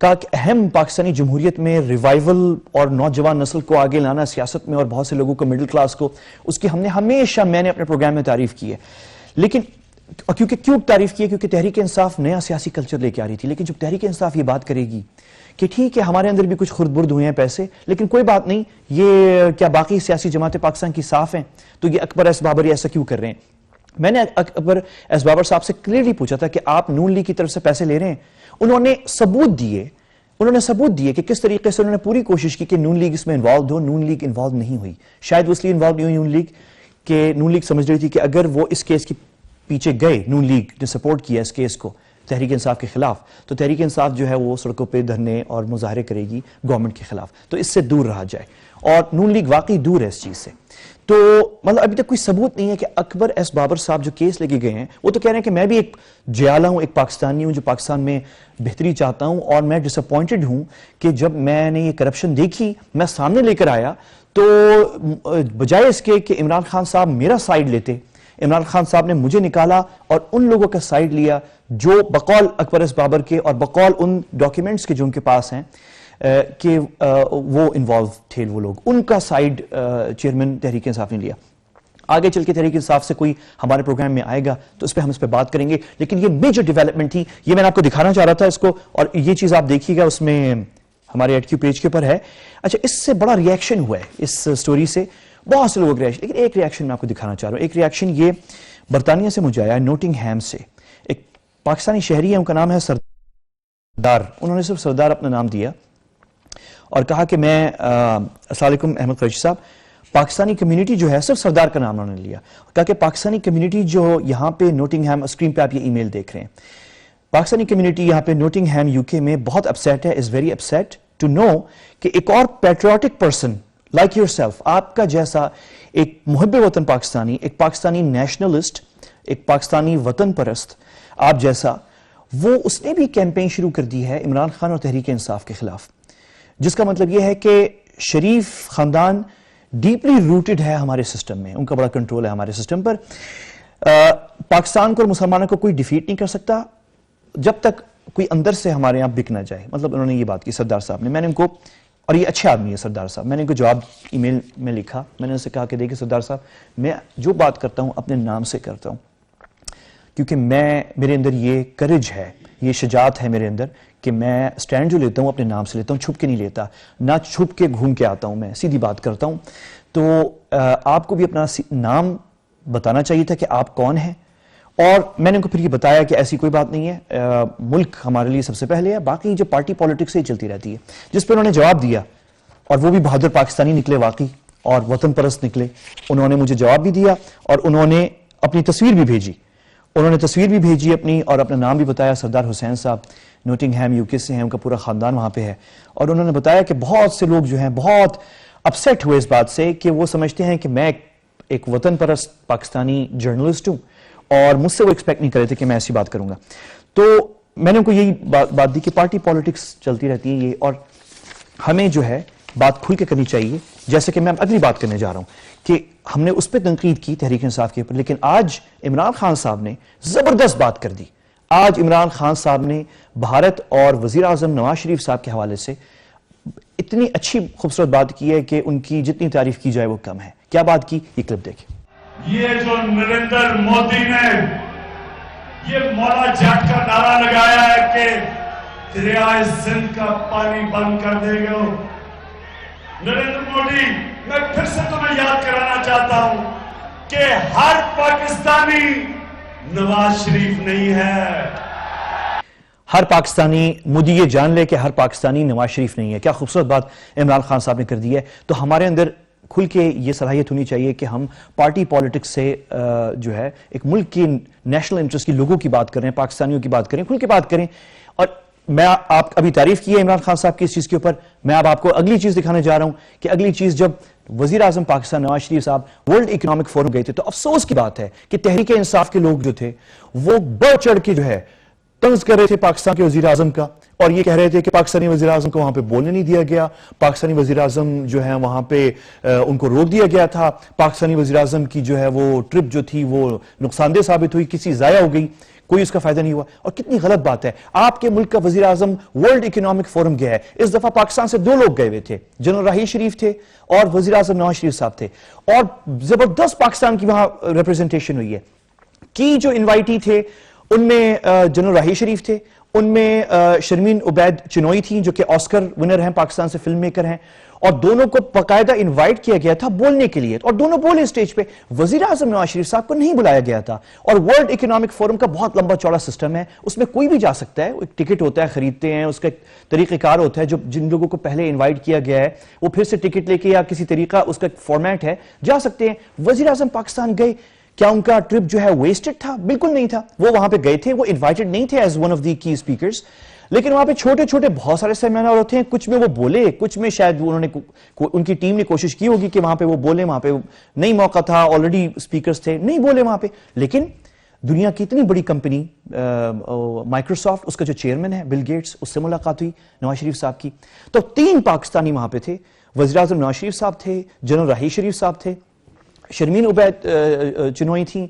کا ایک اہم پاکستانی جمہوریت میں ریوائیول اور نوجوان نسل کو آگے لانا سیاست میں اور بہت سے لوگوں کو مڈل کلاس کو، اس کی ہم نے ہمیشہ، میں نے اپنے پروگرام میں تعریف کی ہے. لیکن کیوں تعریف کی ہے؟ کیونکہ تحریک انصاف نیا سیاسی کلچر لے کے آ رہی تھی. لیکن جب تحریک انصاف یہ بات کرے گی کہ ٹھیک ہے ہمارے اندر بھی کچھ خرد برد ہوئے ہیں پیسے، لیکن کوئی بات نہیں، یہ کیا باقی سیاسی جماعتیں پاکستان کی صاف ہیں؟ تو یہ اکبر ایس بابر ایسا کیوں کر رہے ہیں؟ میں نے اکبر ایس بابر صاحب سے کلیئرلی پوچھا تھا کہ آپ نون لیگ کی طرف سے پیسے لے رہے ہیں. انہوں نے ثبوت دیے کہ کس طریقے سے انہوں نے پوری کوشش کی کہ نون لیگ اس میں انوالوڈ ہو. نون لیگ انوالو نہیں ہوئی. شاید وہ اس لیے انوالو نہیں ہوئی نون لیگ کہ نون لیگ سمجھ رہی تھی کہ اگر وہ اس کیس کی پیچھے گئے، نون لیگ نے سپورٹ کیا اس کیس کو تحریک انصاف کے خلاف، تو تحریک انصاف جو ہے وہ سڑکوں پہ دھرنے اور مظاہرے کرے گی گورنمنٹ کے خلاف، تو اس سے دور رہا جائے. اور نون لیگ واقعی دور ہے اس چیز سے. تو مطلب ابھی تک کوئی ثبوت نہیں ہے کہ اکبر ایس بابر صاحب جو کیس لے کے گئے ہیں، وہ تو کہہ رہے ہیں کہ میں بھی ایک جیالہ ہوں، ایک پاکستانی ہوں جو پاکستان میں بہتری چاہتا ہوں، اور میں ڈس اپوائنٹڈ ہوں کہ جب میں نے یہ کرپشن دیکھی میں سامنے لے کر آیا تو بجائے اس کے کہ عمران خان صاحب میرا سائیڈ لیتے، عمران خان صاحب نے مجھے نکالا اور ان لوگوں کا سائیڈ لیا جو بقول اکبر ایس بابر کے اور بقول ان ڈاکیومنٹس کے جو ان کے پاس ہیں کہ وہ انوالو تھے، وہ لوگ، ان کا سائیڈ چیئرمین تحریک انصاف نے لیا. آگے چل کے تحریک انصاف سے کوئی ہمارے پروگرام میں آئے گا تو اس پہ ہم اس پہ بات کریں گے. لیکن یہ میجر ڈیولپمنٹ تھی، یہ میں نے آپ کو دکھانا چاہ رہا تھا اس کو، اور یہ چیز آپ دیکھیے گا اس میں ہمارے ایڈ کیو پیج کے اوپر ہے. اچھا، اس سے بڑا ریاکشن ہوا ہے اس سٹوری سے، بہت سے لوگوں کا ریاکشن، لیکن ایک ریاکشن میں آپ کو دکھانا چاہ رہا ہوں. ایک ریاکشن یہ برطانیہ سے مجھے آیا، نوٹنگ ہیم سے. ایک پاکستانی شہری ہے، ان کا نام ہے سردار. انہوں نے صرف سردار اپنا نام دیا اور کہا کہ میں السلام علیکم احمد قریشی صاحب، پاکستانی کمیونٹی جو ہے، صرف سردار کا نام انہوں نے لیا، کہا کہ پاکستانی کمیونٹی جو یہاں پہ نوٹنگ ہیم، اسکرین پہ آپ یہ ای میل دیکھ رہے ہیں، پاکستانی کمیونٹی یہاں پہ نوٹنگ ہیم یو کے میں بہت اپسیٹ ہے، is very upset to know کہ ایک اور patriotic person like yourself, آپ کا جیسا ایک محب وطن پاکستانی، ایک پاکستانی نیشنلسٹ، ایک پاکستانی وطن پرست آپ جیسا، وہ اس نے بھی کیمپین شروع کر دی ہے عمران خان اور تحریک انصاف کے خلاف. جس کا مطلب یہ ہے کہ شریف خاندان ڈیپلی روٹڈ ہے ہمارے سسٹم میں، ان کا بڑا کنٹرول ہے ہمارے سسٹم پر. پاکستان کو اور مسلمانوں کو کوئی ڈیفیٹ نہیں کر سکتا جب تک کوئی اندر سے ہمارے یہاں بک نہ جائے. مطلب انہوں نے یہ بات کی سردار صاحب نے. میں نے ان کو، اور یہ اچھے آدمی ہے سردار صاحب، میں نے ان کو جواب ای میل میں لکھا. میں نے ان سے کہا کہ دیکھیں سردار صاحب، میں جو بات کرتا ہوں اپنے نام سے کرتا ہوں، کیونکہ میرے اندر یہ کرج ہے، یہ شجاعت ہے میرے اندر کہ میں سٹینڈ جو لیتا ہوں اپنے نام سے لیتا ہوں، چھپ کے نہیں لیتا، نہ چھپ کے گھوم کے آتا ہوں، میں سیدھی بات کرتا ہوں. تو آپ کو بھی اپنا نام بتانا چاہیے تھا کہ آپ کون ہیں. اور میں نے ان کو پھر یہ بتایا کہ ایسی کوئی بات نہیں ہے، ملک ہمارے لیے سب سے پہلے ہے، باقی جو پارٹی پالیٹکس سے ہی چلتی رہتی ہے. جس پہ انہوں نے جواب دیا، اور وہ بھی بہادر پاکستانی نکلے واقعی، اور وطن پرست نکلے. انہوں نے مجھے جواب بھی دیا اور انہوں نے اپنی تصویر بھی بھیجی. اپنی، اور اپنا نام بھی بتایا. سردار حسین صاحب نوٹنگ ہیم یو کے سے ہیں، ان کا پورا خاندان وہاں پہ ہے. اور انہوں نے بتایا کہ بہت سے لوگ جو ہیں بہت اپسیٹ ہوئے اس بات سے کہ وہ سمجھتے ہیں کہ میں ایک وطن پرست پاکستانی جرنلسٹ ہوں، اور مجھ سے وہ ایکسپیکٹ نہیں کر رہے تھے کہ میں ایسی بات کروں گا. تو میں نے ان کو یہی بات دی کہ پارٹی پالیٹکس چلتی رہتی ہے یہ، اور ہمیں جو ہے بات کھل کے کرنی چاہیے. جیسے کہ میں اگلی بات کرنے جا رہا ہوں کہ ہم نے اس پہ تنقید کی تحریک انصاف کے اوپر، لیکن آج عمران خان صاحب نے زبردست بات کر دی. آج عمران خان صاحب نے بھارت اور وزیر اعظم نواز شریف صاحب کے حوالے سے اتنی اچھی خوبصورت بات کی ہے کہ ان کی جتنی تعریف کی جائے وہ کم ہے. کیا بات کی، یہ کلپ دیکھیں. یہ جو نریندر مودی نے یہ مولا جٹ کا نعرہ لگایا ہے کہ دریائے سندھ کا پانی بند کر دے گا، نریندر مودی، میں پھر سے تمہیں یاد کرانا چاہتا ہوں کہ ہر پاکستانی نواز شریف نہیں ہے. ہر پاکستانی، مودی یہ جان لے کہ ہر پاکستانی نواز شریف نہیں ہے. کیا خوبصورت بات عمران خان صاحب نے کر دی ہے. تو ہمارے اندر کھل کے یہ صلاحیت ہونی چاہیے کہ ہم پارٹی پالیٹکس سے جو ہے ایک ملک کی نیشنل انٹرسٹ کی لوگوں کی بات کریں، پاکستانیوں کی بات کریں، کھل کے بات کریں. اور میں آپ ابھی تعریف کی ہے عمران خان صاحب کی اس چیز کے اوپر، میں اب آپ کو اگلی چیز دکھانے جا رہا ہوں کہ اگلی چیز جب وزیر اعظم پاکستان نواز شریف صاحب ورلڈ اکنامک فورم گئے تھے تو افسوس کی بات ہے کہ تحریک انصاف کے لوگ جو تھے وہ بڑھ چڑھ کے جو ہے طنز کر رہے تھے پاکستان کے وزیر اعظم کا، اور یہ کہہ رہے تھے کہ پاکستانی وزیر اعظم کو وہاں پہ بولنے نہیں دیا گیا، پاکستانی وزیر اعظم جو ہے وہاں پہ ان کو روک دیا گیا تھا، پاکستانی وزیر اعظم کی جو ہے وہ ٹرپ جو تھی وہ نقصان دہ ثابت ہوئی، کسی ضائع ہو گئی. کوئی اس کا فائدہ نہیں ہوا. اور کتنی غلط بات ہے, آپ کے ملک کا وزیر اعظم ورلڈ اکنامک فورم گیا ہے, اس دفعہ پاکستان سے 2 لوگ گئے ہوئے تھے, جنرل راحیل شریف تھے اور وزیر اعظم نواز شریف صاحب تھے, اور زبردست پاکستان کی وہاں ریپرزنٹیشن ہوئی ہے. کی جو انوائٹی تھے ان میں جنرل راحیل شریف تھے, ان میں شرمین عبید چنوئی تھیں جو کہ آسکر ونر ہیں, پاکستان سے فلم میکر ہیں, اور دونوں کو باقاعدہ انوائٹ کیا گیا تھا بولنے کے لیے, اور دونوں بولے اسٹیج پہ. وزیر اعظم نواز شریف صاحب کو نہیں بلایا گیا تھا. اور ورلڈ اکنامک فورم کا بہت لمبا چوڑا سسٹم ہے, اس میں کوئی بھی جا سکتا ہے, ایک ٹکٹ ہوتا ہے, خریدتے ہیں, اس کا ایک طریقہ کار ہوتا ہے, جو جن لوگوں کو پہلے انوائٹ کیا گیا ہے وہ پھر سے ٹکٹ لے کے یا کسی طریقہ اس کا ایک فارمیٹ ہے, جا سکتے ہیں. وزیر اعظم پاکستان گئے, کیا ان کا ٹرپ جو ہے ویسٹڈ تھا؟ بالکل نہیں تھا. وہ وہاں پہ گئے تھے, وہ انوائٹڈ نہیں تھے ایز ون آف دی کی اسپیکرز, لیکن وہاں پہ چھوٹے چھوٹے بہت سارے سیمینار ہوتے ہیں, کچھ میں وہ بولے, کچھ میں شاید انہوں نے ان کی ٹیم نے کوشش کی ہوگی کہ وہاں پہ وہ بولے, وہاں پہ نہیں موقع تھا, آلریڈی اسپیکرز تھے, نہیں بولے وہاں پہ. لیکن دنیا کی اتنی بڑی کمپنی مائکروسافٹ, اس کا جو چیئرمین ہے بل گیٹس, اس سے ملاقات ہوئی نواز شریف صاحب کی. تو 3 پاکستانی وہاں پہ تھے, وزیر اعظم نواز شریف صاحب تھے, جنرل راحیل شریف صاحب تھے, شرمین عبید چنوئی تھیں.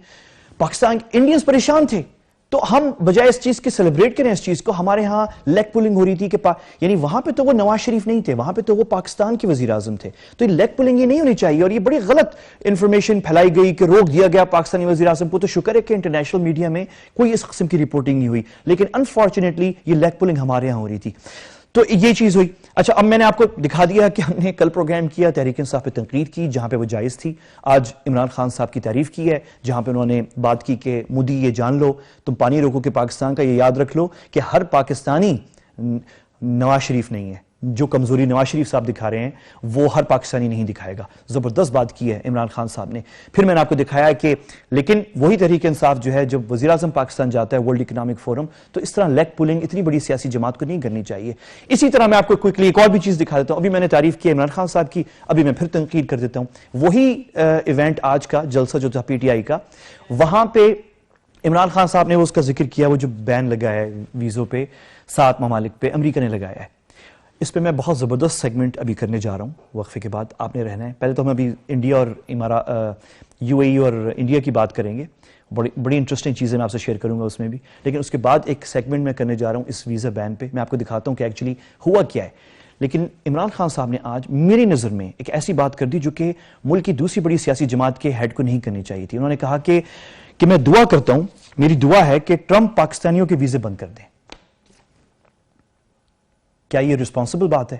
پاکستان انڈینز پریشان تھے. تو ہم بجائے اس چیز کے سیلیبریٹ کریں اس چیز کو, ہمارے ہاں لیگ پولنگ ہو رہی تھی کہ یعنی وہاں پہ تو وہ نواز شریف نہیں تھے, وہاں پہ تو وہ پاکستان کے وزیر اعظم تھے. تو یہ لیگ پولنگ یہ نہیں ہونی چاہیے, اور یہ بڑی غلط انفارمیشن پھیلائی گئی کہ روک دیا گیا پاکستانی وزیر اعظم کو. تو شکر ہے کہ انٹرنیشنل میڈیا میں کوئی اس قسم کی رپورٹنگ نہیں ہوئی, لیکن انفارچونیٹلی یہ لیگ پولنگ ہمارے یہاں ہو رہی تھی. تو یہ چیز ہوئی. اچھا, اب میں نے آپ کو دکھا دیا کہ ہم نے کل پروگرام کیا, تحریک انصاف پہ تنقید کی جہاں پہ وہ جائز تھی. آج عمران خان صاحب کی تعریف کی ہے جہاں پہ انہوں نے بات کی کہ مودی یہ جان لو, تم پانی روکو کہ پاکستان کا, یہ یاد رکھ لو کہ ہر پاکستانی نواز شریف نہیں ہے. جو کمزوری نواز شریف صاحب دکھا رہے ہیں وہ ہر پاکستانی نہیں دکھائے گا. زبردست بات کی ہے عمران خان صاحب نے. پھر میں نے آپ کو دکھایا کہ لیکن وہی تحریک انصاف جو ہے, جب وزیر اعظم پاکستان جاتا ہے ورلڈ اکنامک فورم, تو اس طرح لیگ پولنگ اتنی بڑی سیاسی جماعت کو نہیں کرنی چاہیے. اسی طرح میں آپ کو کوئکلی ایک اور بھی چیز دکھا دیتا ہوں. ابھی میں نے تعریف کی عمران خان صاحب کی, ابھی میں پھر تنقید کر دیتا ہوں. وہی ایونٹ آج کا جلسہ جو تھا پی ٹی آئی کا, وہاں پہ عمران خان صاحب نے وہ اس کا ذکر کیا, وہ جو بین لگایا ہے ویزوں پہ 7 ممالک پہ, امریکہ نے لگایا ہے. اس پہ میں بہت زبردست سیگمنٹ ابھی کرنے جا رہا ہوں, وقفے کے بعد آپ نے رہنا ہے. پہلے تو ہم ابھی انڈیا اور یو اے ای اور انڈیا کی بات کریں گے, بڑی انٹرسٹنگ چیزیں میں آپ سے شیئر کروں گا اس میں بھی. لیکن اس کے بعد ایک سیگمنٹ میں کرنے جا رہا ہوں اس ویزا بین پہ, میں آپ کو دکھاتا ہوں کہ ایکچولی ہوا کیا ہے. لیکن عمران خان صاحب نے آج میری نظر میں ایک ایسی بات کر دی جو کہ ملک کی دوسری بڑی سیاسی جماعت کے ہیڈ کو نہیں کرنی چاہیے تھی. انہوں نے کہا کہ میں دعا کرتا ہوں, میری دعا ہے کہ ٹرمپ پاکستانیوں کے ویزے بند کر دیں. کیا یہ رسپانسبل بات ہے؟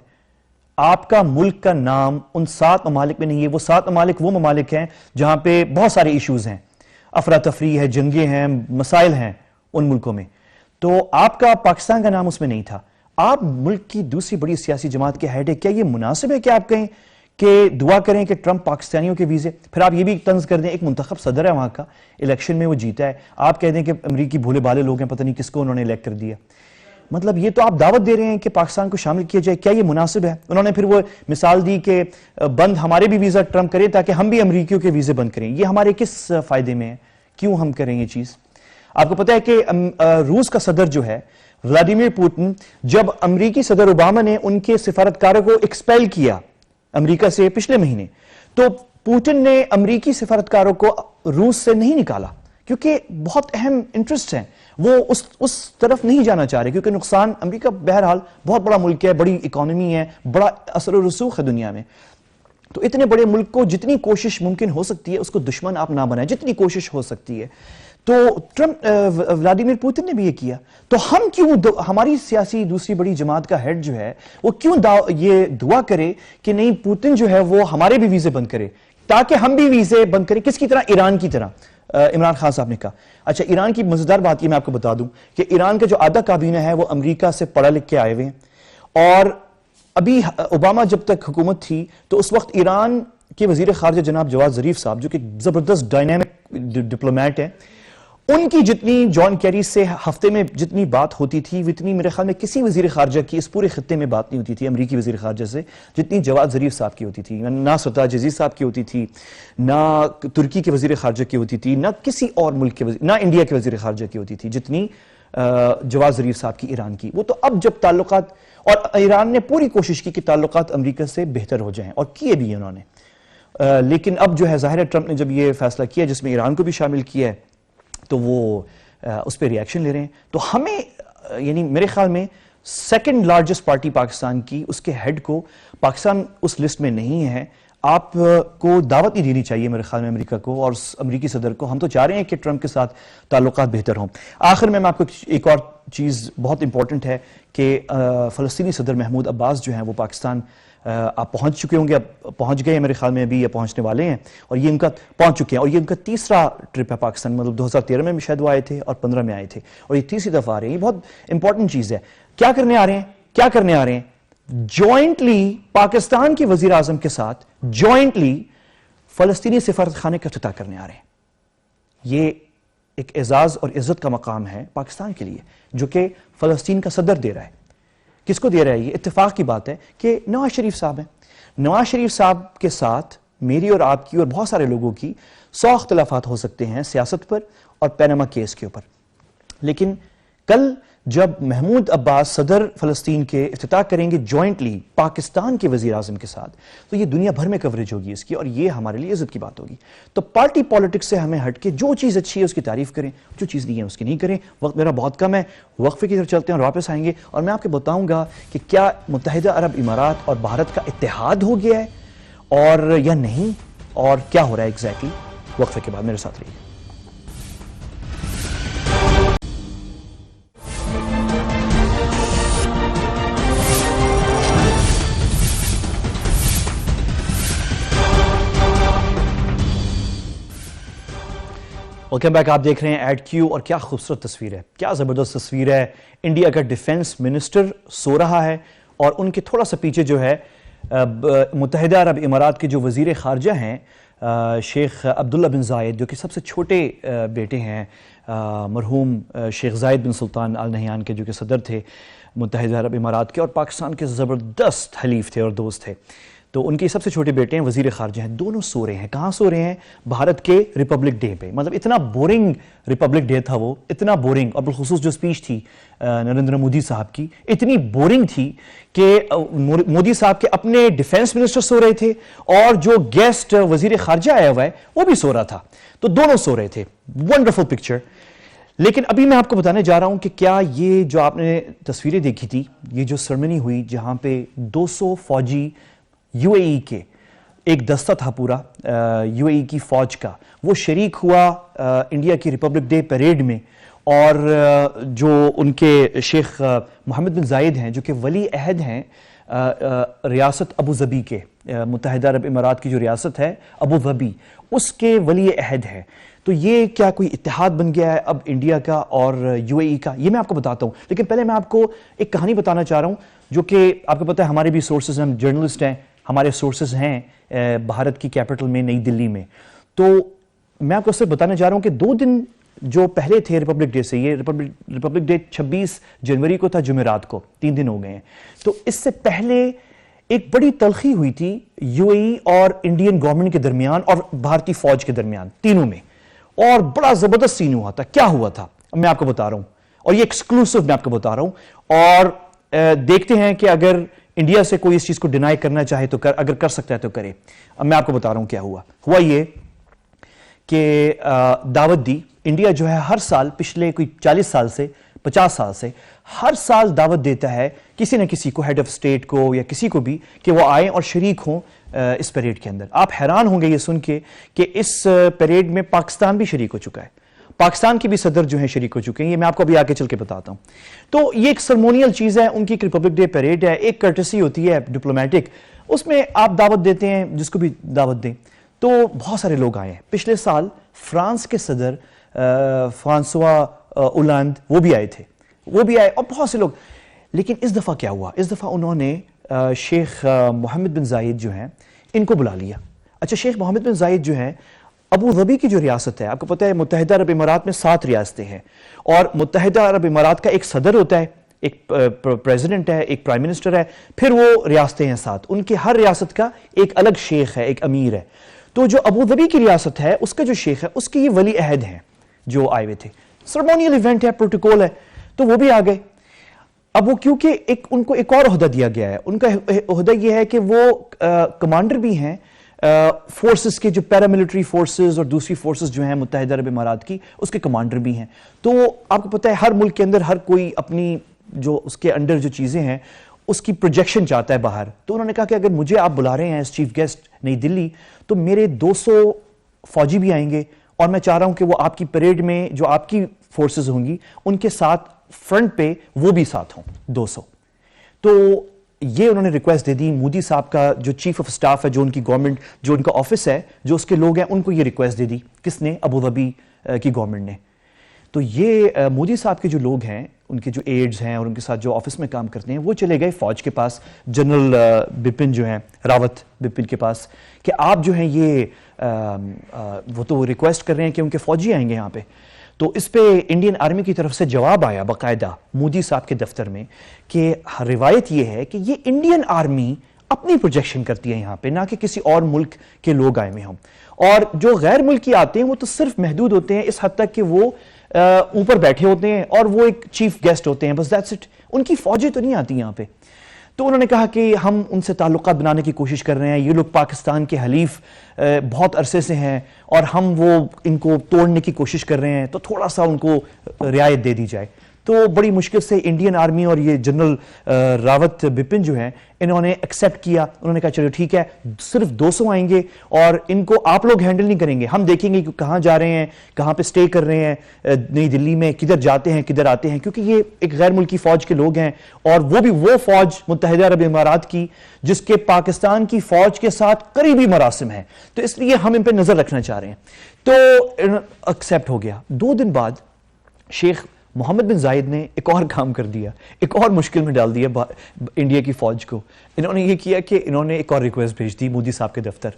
آپ کا ملک کا نام ان 7 ممالک میں نہیں ہے. وہ 7 ممالک وہ ممالک ہیں جہاں پہ بہت سارے ایشوز ہیں, افراتفری ہے, جنگیں ہیں, مسائل ہیں ان ملکوں میں. تو آپ کا پاکستان کا نام اس میں نہیں تھا. آپ ملک کی دوسری بڑی سیاسی جماعت کے ہیڈ ہے, کیا یہ مناسب ہے کہ آپ کہیں کہ دعا کریں کہ ٹرمپ پاکستانیوں کے ویزے؟ پھر آپ یہ بھی طنز کر دیں, ایک منتخب صدر ہے وہاں کا, الیکشن میں وہ جیتا ہے, آپ کہہ دیں کہ امریکی بھولے بھالے لوگ ہیں, پتہ نہیں کس کو انہوں نے الیکٹ کر دیا. مطلب یہ تو آپ دعوت دے رہے ہیں کہ پاکستان کو شامل کیا جائے, کیا یہ مناسب ہے؟ انہوں نے پھر وہ مثال دی کہ بند ہمارے بھی ویزا ٹرمپ کرے تاکہ ہم بھی امریکیوں کے ویزے بند کریں. یہ ہمارے کس فائدے میں ہے؟ کیوں ہم کریں یہ چیز؟ آپ کو پتہ ہے کہ روس کا صدر جو ہے ولادیمیر پوٹن, جب امریکی صدر اوباما نے ان کے سفارتکاروں کو ایکسپیل کیا امریکہ سے پچھلے مہینے, تو پوٹن نے امریکی سفارتکاروں کو روس سے نہیں نکالا کیونکہ بہت اہم انٹرسٹ ہیں, وہ اس طرف نہیں جانا چاہ رہے کیونکہ نقصان, امریکہ بہرحال بہت بڑا ملک ہے, بڑی اکانومی ہے, بڑا اثر و رسوخ ہے دنیا میں. تو اتنے بڑے ملک کو جتنی کوشش ممکن ہو سکتی ہے اس کو دشمن آپ نہ بنائیں, جتنی کوشش ہو سکتی ہے. تو ولادیمیر پوتن نے بھی یہ کیا. تو ہم کیوں, ہماری سیاسی دوسری بڑی جماعت کا ہیڈ جو ہے وہ کیوں یہ دعا کرے کہ نہیں پوتن جو ہے وہ ہمارے بھی ویزے بند کرے تاکہ ہم بھی ویزے بند کریں؟ کس کی طرح؟ ایران کی طرح. عمران خان صاحب نے کہا. اچھا, ایران کی مزیدار بات یہ میں آپ کو بتا دوں کہ ایران کا جو آدھا کابینہ ہے وہ امریکہ سے پڑھا لکھ کے آئے ہوئے ہیں, اور ابھی اوباما جب تک حکومت تھی تو اس وقت ایران کے وزیر خارجہ جناب جواد ظریف صاحب جو کہ زبردست ڈائنامک ڈپلومیٹ ہیں, ان کی جتنی جان کیری سے ہفتے میں جتنی بات ہوتی تھی اتنی میرے خیال میں کسی وزیر خارجہ کی اس پورے خطے میں بات نہیں ہوتی تھی امریکی وزیر خارجہ سے جتنی جواد ظریف صاحب کی ہوتی تھی. نہ سرتاج عزیز صاحب کی ہوتی تھی, نہ ترکی کے وزیر خارجہ کی ہوتی تھی, نہ کسی اور ملک کے نہ انڈیا کے وزیر خارجہ کی ہوتی تھی جتنی جواد ظریف صاحب کی ایران کی. وہ تو اب جب تعلقات, اور ایران نے پوری کوشش کی کہ تعلقات امریکہ سے بہتر ہو جائیں, اور کیے بھی انہوں نے. لیکن اب جو ہے ظاہر ہے ٹرمپ نے جب یہ فیصلہ کیا جس میں ایران کو بھی شامل کیا ہے, تو وہ اس پہ ریئیکشن لے رہے ہیں. تو ہمیں یعنی میرے خیال میں سیکنڈ لارجسٹ پارٹی پاکستان کی, اس کے ہیڈ کو پاکستان اس لسٹ میں نہیں ہے. آپ کو دعوت نہیں دینی چاہیے میرے خیال میں امریکہ کو اور امریکی صدر کو. ہم تو چاہ رہے ہیں کہ ٹرمپ کے ساتھ تعلقات بہتر ہوں. آخر میں آپ کو ایک اور چیز بہت امپورٹنٹ ہے کہ فلسطینی صدر محمود عباس جو ہیں وہ پاکستان آپ پہنچ چکے ہوں گے, اب پہنچ گئے ہیں میرے خیال میں, ابھی یا پہنچنے والے ہیں, اور یہ ان کا پہنچ چکے ہیں, اور یہ ان کا تیسرا ٹرپ ہے پاکستان. مطلب 2013 میں بھی شاید وہ آئے تھے اور 15 میں آئے تھے, اور یہ تیسری دفعہ آ رہے ہیں. یہ بہت امپورٹنٹ چیز ہے. کیا کرنے آ رہے ہیں؟ کیا کرنے آ رہے ہیں؟ جوائنٹلی پاکستان کے وزیر اعظم کے ساتھ جوائنٹلی فلسطینی سفارت خانے کا افتتاح کرنے آ رہے ہیں. یہ ایک اعزاز اور عزت کا مقام ہے پاکستان کے لیے جو کہ فلسطین کا صدر دے رہا ہے. کس کو دے رہا ہے؟ یہ اتفاق کی بات ہے کہ نواز شریف صاحب ہیں. نواز شریف صاحب کے ساتھ میری اور آپ کی اور بہت سارے لوگوں کی 100 اختلافات ہو سکتے ہیں سیاست پر اور پیناما کیس کے اوپر, لیکن کل جب محمود عباس صدر فلسطین کے افتتاح کریں گے جوائنٹلی پاکستان کے وزیر اعظم کے ساتھ, تو یہ دنیا بھر میں کوریج ہوگی اس کی, اور یہ ہمارے لیے عزت کی بات ہوگی. تو پارٹی پالیٹکس سے ہمیں ہٹ کے جو چیز اچھی ہے اس کی تعریف کریں, جو چیز نہیں ہے اس کی نہیں کریں. وقت میرا بہت کم ہے, وقفے کی طرف چلتے ہیں اور واپس آئیں گے, اور میں آپ کو بتاؤں گا کہ کیا متحدہ عرب امارات اور بھارت کا اتحاد ہو گیا ہے اور یا نہیں, اور کیا ہو رہا ہے ایگزیکٹلی. وقفے کے بعد میرے ساتھ رہیے. Welcome back. آپ دیکھ رہے ہیں ایڈ کیو, اور کیا خوبصورت تصویر ہے, کیا زبردست تصویر ہے. انڈیا کا ڈیفنس منسٹر سو رہا ہے اور ان کے تھوڑا سا پیچھے جو ہے متحدہ عرب امارات کے جو وزیر خارجہ ہیں شیخ عبداللہ بن زائد, جو کہ سب سے چھوٹے بیٹے ہیں مرحوم شیخ زائد بن سلطان آل نہیان کے, جو کہ صدر تھے متحدہ عرب امارات کے اور پاکستان کے زبردست حلیف تھے اور دوست تھے. تو ان کے سب سے چھوٹے بیٹے ہیں وزیر خارجہ ہیں, دونوں سو رہے ہیں. کہاں سو رہے ہیں؟ بھارت کے ریپبلک ڈے پہ. مطلب اتنا بورنگ ریپبلک ڈے تھا وہ, اتنا بورنگ, اور بالخصوص جو اسپیچ تھی نریندر مودی صاحب کی اتنی بورنگ تھی کہ مودی صاحب کے اپنے ڈیفنس منسٹر سو رہے تھے اور جو گیسٹ وزیر خارجہ آیا ہوا ہے وہ بھی سو رہا تھا. تو دونوں سو رہے تھے. Wonderful picture. لیکن ابھی میں آپ کو بتانے جا رہا ہوں کہ کیا یہ جو آپ نے تصویریں دیکھی تھی, یہ جو سرمنی ہوئی جہاں پہ 200 فوجی یو اے ای کے, ایک دستہ تھا پورا یو اے ای کی فوج کا, وہ شریک ہوا انڈیا کی ریپبلک ڈے پیریڈ میں, اور جو ان کے شیخ محمد بن زائد ہیں جو کہ ولی عہد ہیں ریاست ابو ظبی کے, متحدہ عرب امارات کی جو ریاست ہے ابو ظبی, اس کے ولی عہد ہیں. تو یہ کیا کوئی اتحاد بن گیا ہے اب انڈیا کا اور یو اے ای کا؟ یہ میں آپ کو بتاتا ہوں. لیکن پہلے میں آپ کو ایک کہانی بتانا چاہ رہا ہوں جو کہ آپ کو پتہ ہے ہمارے بھی سورسز, ہم جرنلسٹ ہیں, ہمارے سورسز ہیں بھارت کی کیپٹل میں نئی دلی میں. تو میں آپ کو صرف بتانا چاہ رہا ہوں کہ 2 دن جو پہلے تھے ریپبلک ڈے سے, یہ ریپبلک ڈے 26 جنوری کو تھا, جمعرات کو, 3 دن ہو گئے ہیں. تو اس سے پہلے ایک بڑی تلخی ہوئی تھی یو اے ای اور انڈین گورنمنٹ کے درمیان اور بھارتی فوج کے درمیان, تینوں میں, اور بڑا زبردست سین ہوا تھا. کیا ہوا تھا میں آپ کو بتا رہا ہوں, اور یہ ایکسکلوسیو میں آپ کو بتا رہا ہوں, اور دیکھتے ہیں کہ اگر انڈیا سے کوئی اس چیز کو ڈینائی کرنا چاہے تو اگر کر سکتا ہے تو کرے. اب میں آپ کو بتا رہا ہوں کیا ہوا یہ کہ دعوت دی. انڈیا جو ہے ہر سال پچھلے کوئی 40 سال سے 50 سال سے ہر سال دعوت دیتا ہے کسی نہ کسی کو, ہیڈ آف اسٹیٹ کو یا کسی کو بھی, کہ وہ آئیں اور شریک ہوں اس پیریڈ کے اندر. آپ حیران ہوں گے یہ سن کے کہ اس پیریڈ میں پاکستان بھی شریک ہو چکا ہے, پاکستان کے بھی صدر جو ہیں شریک ہو چکے ہیں. یہ میں آپ کو ابھی آگے چل کے بتاتا ہوں. تو یہ ایک سرمونیل چیز ہے, ان کی ایک ریپبلک ڈے پیریڈ ہے, ایک کرٹسی ہوتی ہے ڈپلومیٹک, اس میں آپ دعوت دیتے ہیں جس کو بھی دعوت دیں. تو بہت سارے لوگ آئے ہیں. پچھلے سال فرانس کے صدر فرانسوا اولانڈ وہ بھی آئے تھے, وہ بھی آئے, اور بہت سے لوگ. لیکن اس دفعہ کیا ہوا, اس دفعہ انہوں نے شیخ محمد بن زائد جو ہیں ان کو بلا لیا. اچھا, شیخ محمد بن زائد جو ہیں ابو ظبی کی جو ریاست ہے, آپ کو پتہ ہے متحدہ عرب امارات میں 7 ریاستیں ہیں, اور متحدہ عرب امارات کا ایک صدر ہوتا ہے, ایک پریزیڈنٹ ہے, ایک پرائم منسٹر ہے, پھر وہ ریاستیں ہیں 7. ان کی ہر ریاست کا ایک الگ شیخ ہے, ایک امیر ہے. تو جو ابو ظبی کی ریاست ہے اس کا جو شیخ ہے اس کی یہ ولی عہد ہیں جو آئے ہوئے تھے. سرمونیل ایونٹ ہے, پروٹوکول ہے, تو وہ بھی آ گئے. اب وہ کیونکہ ان کو ایک اور عہدہ دیا گیا ہے, ان کا عہدہ یہ ہے کہ وہ کمانڈر بھی ہیں فورسز کے جو پیراملٹری فورسز اور دوسری فورسز جو ہیں متحدہ عرب امارات کی، اس کے کمانڈر بھی ہیں. تو آپ کو پتہ ہے ہر ملک کے اندر ہر کوئی اپنی جو اس کے انڈر جو چیزیں ہیں اس کی پروجیکشن چاہتا ہے باہر. تو انہوں نے کہا کہ اگر مجھے آپ بلا رہے ہیں ایز چیف گیسٹ نئی دلی تو میرے 200 فوجی بھی آئیں گے، اور میں چاہ رہا ہوں کہ وہ آپ کی پریڈ میں جو آپ کی فورسز ہوں گی ان کے ساتھ فرنٹ پہ وہ بھی ساتھ ہوں 200. تو یہ انہوں نے ریکویسٹ دے دی. مودی صاحب کا جو چیف آف سٹاف ہے، جو ان کی گورنمنٹ، جو ان کا آفس ہے، جو اس کے لوگ ہیں، ان کو یہ ریکویسٹ دے دی. کس نے؟ ابوظہبی کی گورنمنٹ نے. تو یہ مودی صاحب کے جو لوگ ہیں، ان کے جو ایڈز ہیں اور ان کے ساتھ جو آفس میں کام کرتے ہیں، وہ چلے گئے فوج کے پاس، جنرل بپن جو ہیں، راوت بپن کے پاس، کہ آپ جو ہیں یہ وہ تو ریکویسٹ کر رہے ہیں کہ ان کے فوجی آئیں گے یہاں پہ. تو اس پہ انڈین آرمی کی طرف سے جواب آیا باقاعدہ مودی صاحب کے دفتر میں کہ روایت یہ ہے کہ یہ انڈین آرمی اپنی پروجیکشن کرتی ہے یہاں پہ، نہ کہ کسی اور ملک کے لوگ آئے ہوئے ہوں. اور جو غیر ملکی آتے ہیں وہ تو صرف محدود ہوتے ہیں اس حد تک کہ وہ اوپر بیٹھے ہوتے ہیں اور وہ ایک چیف گیسٹ ہوتے ہیں، بس دیٹس اٹ. ان کی فوجیں تو نہیں آتی یہاں پہ. تو انہوں نے کہا کہ ہم ان سے تعلقات بنانے کی کوشش کر رہے ہیں، یہ لوگ پاکستان کے حلیف بہت عرصے سے ہیں اور ہم وہ ان کو توڑنے کی کوشش کر رہے ہیں، تو تھوڑا سا ان کو رعایت دے دی جائے. تو بڑی مشکل سے انڈین آرمی اور یہ جنرل راوت بپن جو ہیں انہوں نے ایکسیپٹ کیا. انہوں نے کہا چلو ٹھیک ہے، صرف 200 آئیں گے اور ان کو آپ لوگ ہینڈل نہیں کریں گے، ہم دیکھیں گے کہ کہاں جا رہے ہیں، کہاں پہ سٹے کر رہے ہیں نئی دلی میں، کدھر جاتے ہیں کدھر آتے ہیں، کیونکہ یہ ایک غیر ملکی فوج کے لوگ ہیں اور وہ بھی وہ فوج متحدہ عرب امارات کی جس کے پاکستان کی فوج کے ساتھ قریبی مراسم ہیں. تو اس لیے ہم ان پہ نظر رکھنا چاہ رہے ہیں. تو ایکسیپٹ ہو گیا. 2 دن بعد شیخ محمد بن زائد نے ایک اور کام کر دیا، ایک اور مشکل میں ڈال دیا انڈیا کی فوج کو. انہوں نے یہ کیا کہ انہوں نے ایک اور ریکویسٹ بھیج دی مودی صاحب کے دفتر.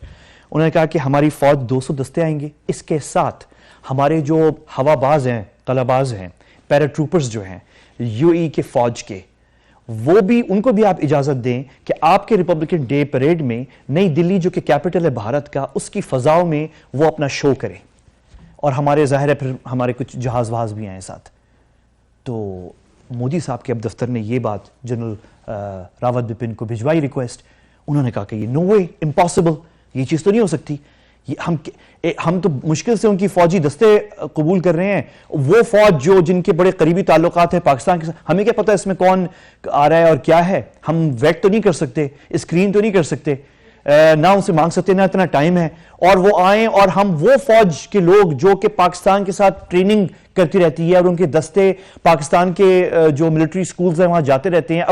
انہوں نے کہا کہ ہماری فوج 200 دستے آئیں گے، اس کے ساتھ ہمارے جو ہوا باز ہیں، قلعہ باز ہیں، پیرا ٹروپرز جو ہیں UAE کے فوج کے، وہ بھی ان کو بھی آپ اجازت دیں کہ آپ کے ریپبلکن ڈے پریڈ میں نئی دلی جو کہ کیپٹل ہے بھارت کا، اس کی فضاؤں میں وہ اپنا شو کریں. اور ہمارے ظاہر ہے پھر ہمارے کچھ جہاز وہاز بھی آئیں ساتھ. تو مودی صاحب کے اب دفتر نے یہ بات جنرل راوت بپن کو بھجوائی ریکویسٹ. انہوں نے کہا کہ یہ نو وے، امپاسبل، یہ چیز تو نہیں ہو سکتی. ہم تو مشکل سے ان کی فوجی دستے قبول کر رہے ہیں، وہ فوج جو جن کے بڑے قریبی تعلقات ہیں پاکستان کے ساتھ، ہمیں کیا پتہ اس میں کون آ رہا ہے اور کیا ہے. ہم ویٹ تو نہیں کر سکتے، اسکرین تو نہیں کر سکتے، نہ ان سے مانگ سکتے، نہ اتنا ٹائم ہے. اور وہ آئیں اور ہم وہ فوج کے لوگ جو کہ پاکستان کے ساتھ ٹریننگ کرتی رہتی ہے اور ان کے دستے پاکستان کے جو ملٹری سکولز ہیں وہاں جاتے رہتے ہیں،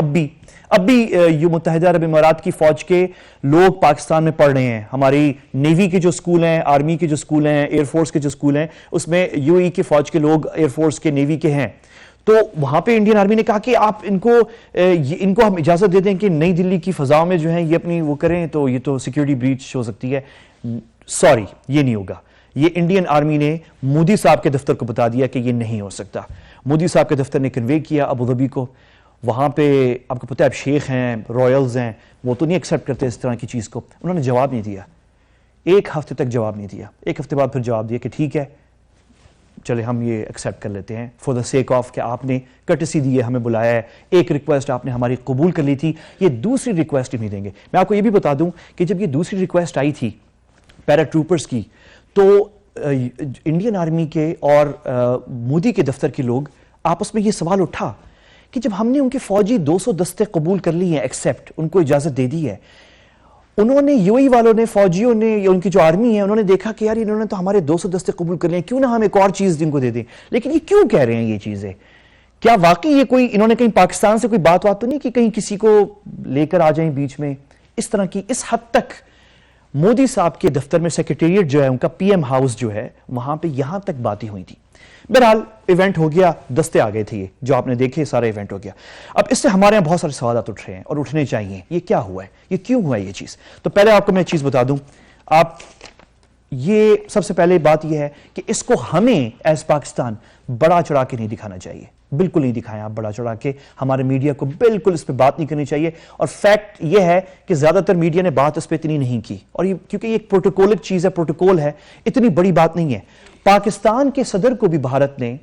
اب بھی یہ متحدہ عرب امارات کی فوج کے لوگ پاکستان میں پڑھ رہے ہیں. ہماری نیوی کے جو سکول ہیں، آرمی کے جو سکول ہیں، ایئر فورس کے جو سکول ہیں، اس میں UAE کی فوج کے لوگ ایئر فورس کے، نیوی کے ہیں. تو وہاں پہ انڈین آرمی نے کہا کہ آپ ان کو ہم اجازت دے دیں کہ نئی دلی کی فضاؤں میں جو ہیں یہ اپنی وہ کریں، تو یہ تو سیکیورٹی بریچ ہو سکتی ہے. سوری، یہ نہیں ہوگا. یہ انڈین آرمی نے مودی صاحب کے دفتر کو بتا دیا کہ یہ نہیں ہو سکتا. مودی صاحب کے دفتر نے کنوے کیا ابوظہبی کو. وہاں پہ آپ کو پتہ ہے اب شیخ ہیں، رائلز ہیں، وہ تو نہیں ایکسیپٹ کرتے اس طرح کی چیز کو. انہوں نے جواب نہیں دیا، 1 ہفتے تک جواب نہیں دیا. 1 ہفتے بعد پھر جواب دیا کہ ٹھیک ہے چلے ہم یہ ایکسیپٹ کر لیتے ہیں فار دا سیک آف کہ آپ نے کٹسی دی ہے، ہمیں بلایا ہے، ایک ریکویسٹ آپ نے ہماری قبول کر لی تھی، یہ دوسری ریکویسٹ نہیں دیں گے. میں آپ کو یہ بھی بتا دوں کہ جب یہ دوسری ریکویسٹ آئی تھی پیرا ٹروپرز کی، تو انڈین آرمی کے اور مودی کے دفتر کے لوگ آپس میں یہ سوال اٹھا کہ جب ہم نے ان کے فوجی 200 دستے قبول کر لی ہیں، ایکسیپٹ ان کو اجازت دے دی ہے، انہوں نے UAE والوں نے، فوجیوں نے، یا ان کی جو آرمی ہے، انہوں نے دیکھا کہ یار انہوں نے تو ہمارے 200 دستے قبول کر لیے، کیوں نہ ہم ایک اور چیز ان کو دے دیں. لیکن یہ کیوں کہہ رہے ہیں یہ چیزیں؟ کیا واقعی یہ کوئی انہوں نے کہیں پاکستان سے کوئی بات تو نہیں کہ کہیں کسی کو لے کر آ جائیں بیچ میں اس طرح کی؟ اس حد تک مودی صاحب کے دفتر میں سیکریٹریٹ جو ہے ان کا PM ہاؤس جو ہے وہاں پہ یہاں تک باتیں ہوئی تھی. بہرحال ایونٹ ہو گیا، دستے آ گئے تھے، یہ جو آپ نے دیکھے سارا ایونٹ ہو گیا. اب اس سے ہمارے یہاں بہت سارے سوالات اٹھ رہے ہیں اور اٹھنے چاہیے. یہ کیا ہوا ہے، یہ کیوں ہوا ہے یہ چیز؟ تو پہلے آپ کو میں ایک چیز بتا دوں. آپ یہ سب سے پہلے بات یہ ہے کہ اس کو ہمیں ایز پاکستان بڑا چڑھا کے نہیں دکھانا چاہیے. بالکل نہیں دکھائیں آپ بڑا چڑھا کے. ہمارے میڈیا کو بالکل اس پہ بات نہیں کرنی چاہیے. اور فیکٹ یہ ہے کہ زیادہ تر میڈیا نے بات اس پہ اتنی نہیں کی، اور یہ کیونکہ یہ ایک پروٹوکولک چیز ہے، پروٹوکول ہے، اتنی بڑی بات نہیں ہے. پاکستان کے صدر کو بھی بھارت نے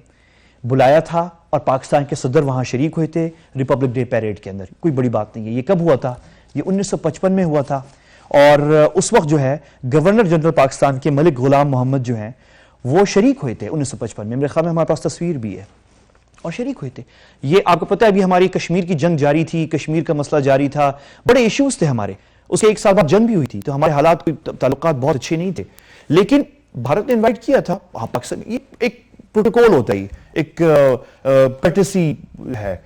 بلایا تھا اور پاکستان کے صدر وہاں شریک ہوئے تھے ریپبلک ڈے پیریڈ کے اندر. کوئی بڑی بات نہیں ہے. یہ کب ہوا تھا؟ یہ 1955 میں ہوا تھا. اور اس وقت جو ہے گورنر جنرل پاکستان کے ملک غلام محمد جو ہیں وہ شریک ہوئے تھے 1955 میں. میرے خیال میں ہمارے پاس تصویر بھی ہے, اور شریک ہوئے تھے. یہ آپ کو پتہ ہے ابھی ہماری کشمیر کی جنگ جاری تھی, کشمیر کا مسئلہ جاری تھا, بڑے ایشوز تھے ہمارے, اس کے ایک سال بعد جنگ بھی ہوئی تھی, تو ہمارے حالات تعلقات بہت اچھے نہیں تھے, لیکن بھارت نے انوائٹ کیا تھا پاکستان. یہ ایک پروٹوکول ہوتا ہے, ایک کرٹسی ہے.